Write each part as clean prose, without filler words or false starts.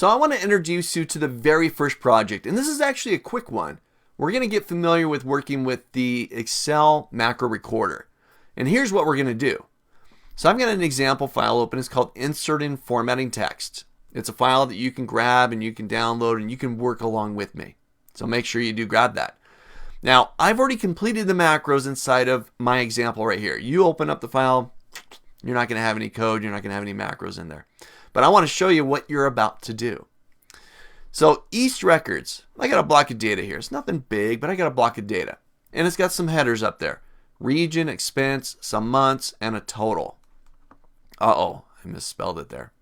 So I want to introduce you to the very first project, and this is actually a quick one. We're going to get familiar with working with the Excel macro recorder. And here's what we're going to do. So I've got an example file open. It's called Insert and Formatting Text. It's a file that you can grab and you can download and you can work along with me. So make sure you do grab that. Now, I've already completed the macros inside of my example right here. You open up the file, you're not going to have any code, you're not going to have any macros in there. But I want to show you what you're about to do. So East Records, I got a block of data here. It's nothing big, but I got a block of data. And it's got some headers up there. Region, expense, some months, and a total. Uh-oh, I misspelled it there.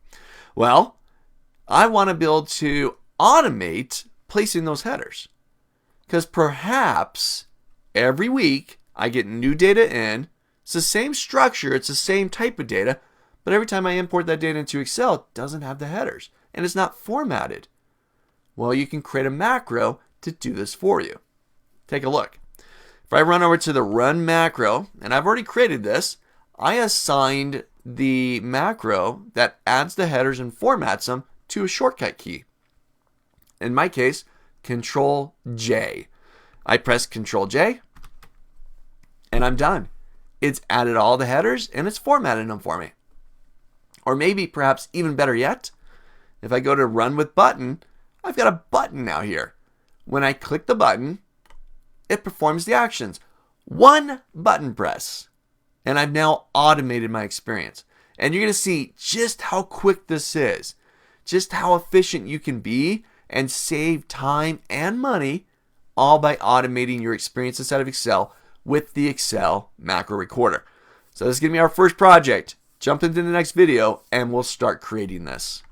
Well, I want to be able to automate placing those headers. Because perhaps every week I get new data in. It's the same structure, it's the same type of data, but every time I import that data into Excel, it doesn't have the headers and it's not formatted. Well, you can create a macro to do this for you. Take a look. If I run over to the run macro, and I've already created this, I assigned the macro that adds the headers and formats them to a shortcut key. In my case, Control J. I press Control J and I'm done. It's added all the headers and it's formatted them for me. Or maybe perhaps even better yet, if I go to Run with Button, I've got a button now here. When I click the button, it performs the actions. One button press. And I've now automated my experience. And you're going to see just how quick this is. Just how efficient you can be and save time and money all by automating your experience inside of Excel with the Excel macro recorder. So this is going to be our first project. Jump into the next video and we'll start creating this.